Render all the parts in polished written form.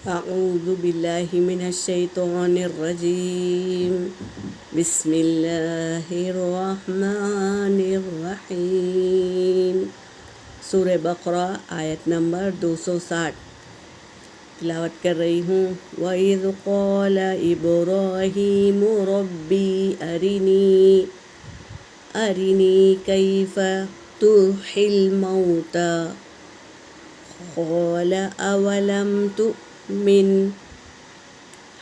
اعوذ باللہ من الشیطان الرجیم بسم اللہ الرحمن الرحیم۔ سورہ بقرہ آیت نمبر 260 تلاوت کر رہی ہوں۔ وَإِذْ قَالَ إِبْرَاهِيمُ رَبِّ أَرِنِي كَيْفَ تُحْيِي الْمَوْتَى قَالَ أَوَلَمْ تُؤْمِنْ،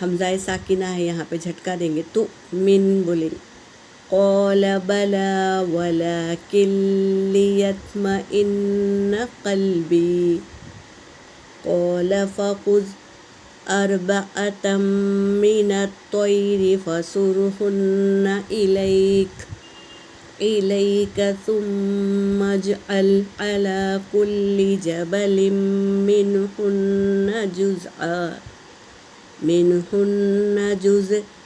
حمزہ ساکنہ ہے، یہاں پہ جھٹکا دیں گے، تُؤْمِنْ بولیں۔ قَالَ بَلَى وَلَكِنْ لِيَطْمَئِنَّ قَلْبِي قَالَ فَخُذْ أَرْبَعَةً مِّنَ الطَّيْرِ فَصُرْهُنَّ إِلَيْكَ ثُمَّ اجْعَلْ عَلَى كُلِّ جَبَلٍ مِّنْهُنَّ جُزْءًا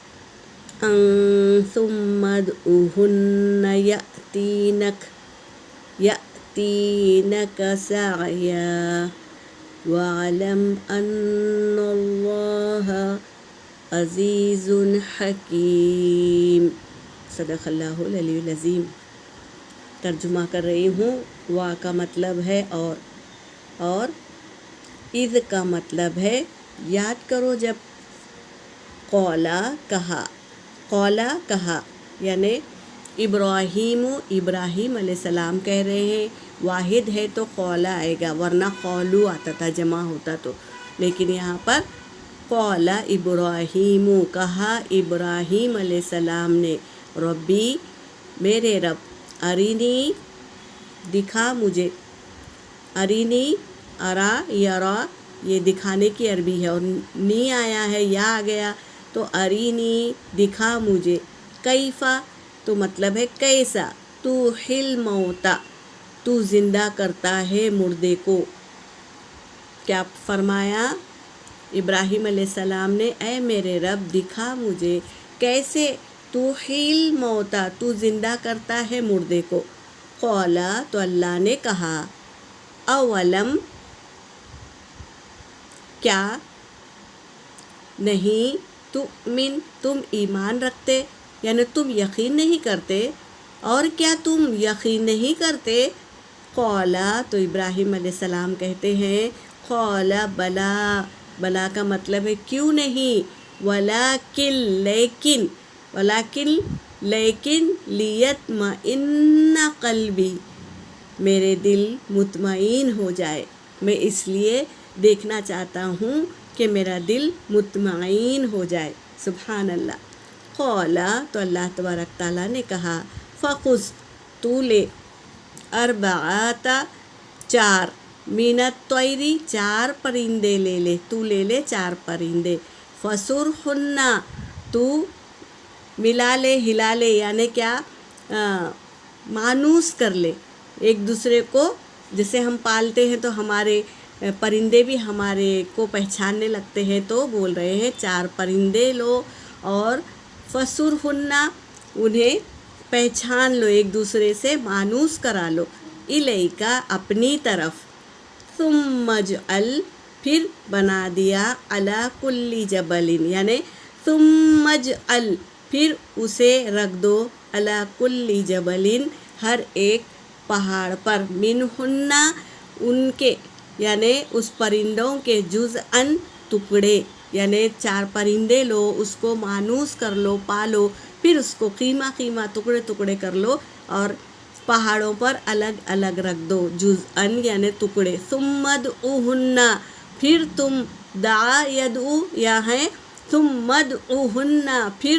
ثُمَّ ادْعُهُنَّ يَأْتِينَكَ سَعْيًا وَاعْلَمْ أَنَّ اللَّهَ عَزِيزٌ حَكِيمٌ۔ صدق اللہ العلی العظیم۔ ترجمہ کر رہی ہوں۔ وا کا مطلب ہے اور اذ کا مطلب ہے یاد کرو جب قولا کہا یعنی ابراہیم علیہ السلام کہہ رہے ہیں۔ واحد ہے تو قولا آئے گا، ورنہ قولو آتا تھا جمع ہوتا تو، لیکن یہاں پر قولا ابراہیم، کہا ابراہیم علیہ السلام نے، ربی میرے رب، ارینی دکھا مجھے، ارینی ارا یرا یہ دکھانے کی عربی ہے، اور نی آیا ہے یا آ گیا تو ارینی دکھا مجھے، کیفا تو مطلب ہے کیسا، تو حل موتا تو زندہ کرتا ہے مردے کو۔ کیا فرمایا ابراہیم علیہ السلام نے، اے میرے رب دکھا مجھے کیسے تو حل موتا تو زندہ کرتا ہے مردے کو۔ قولا تو اللہ نے کہا، اولم کیا نہیں تؤمن تم ایمان رکھتے، یعنی تم یقین نہیں کرتے، اور کیا تم یقین نہیں کرتے؟ قولا تو ابراہیم علیہ السلام کہتے ہیں، قولا بلا کا مطلب ہے کیوں نہیں، لیکن لیطمئن قلبی میرے دل مطمئن ہو جائے، میں اس لیے دیکھنا چاہتا ہوں کہ میرا دل مطمئن ہو جائے۔ سبحان اللہ۔ قولا تو اللہ تبارک تعالیٰ نے کہا، فخذ تو لے، اربعۃ چار، من الطیر چار پرندے لے لے، تو لے لے چار پرندے، فصرہن تو ملا لے ہلا لے، یعنی کیا مانوس کر لے ایک دوسرے کو، جیسے ہم پالتے ہیں تو ہمارے پرندے بھی ہمارے کو پہچاننے لگتے ہیں، تو بول رہے ہیں چار پرندے لو اور فصرہن انہیں پہچان لو، ایک دوسرے سے مانوس کرا لو، الیکا اپنی طرف، ثم اجعل پھر بنا دیا، علی کل جبل یعنی ثم اجعل پھر اسے رکھ دو، علی کل جبل ہر ایک پہاڑ پر، منہن ان کے یعنی اس پرندوں کے، جزءاً ٹکڑے، یعنی چار پرندے لو، اس کو مانوس کر لو، پالو، پھر اس کو قیمہ ٹکڑے کر لو اور پہاڑوں پر الگ الگ رکھ دو، جزءاً یعنی ٹکڑے، ثم ادعوہن پھر تم، دعا یدعو یا ہیں، ثم ادعوہن پھر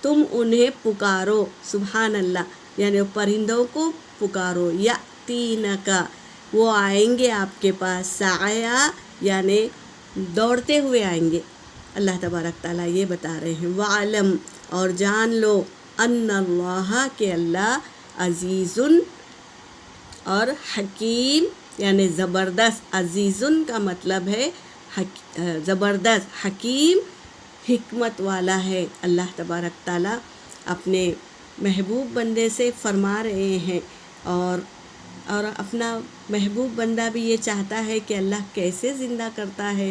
تم انہیں پکارو، سبحان اللہ، یعنی پرندوں کو پکارو، یاتینکا وہ آئیں گے آپ کے پاس، سعیا یعنی دوڑتے ہوئے آئیں گے۔ اللہ تبارک تعالیٰ یہ بتا رہے ہیں، وعلم اور جان لو، ان اللہ کہ اللہ، عزیز اور حکیم یعنی زبردست، عزیز کا مطلب ہے زبردست، حکیم حکمت والا ہے۔ اللہ تبارک تعالیٰ اپنے محبوب بندے سے فرما رہے ہیں، اور اپنا محبوب بندہ بھی یہ چاہتا ہے کہ اللہ کیسے زندہ کرتا ہے،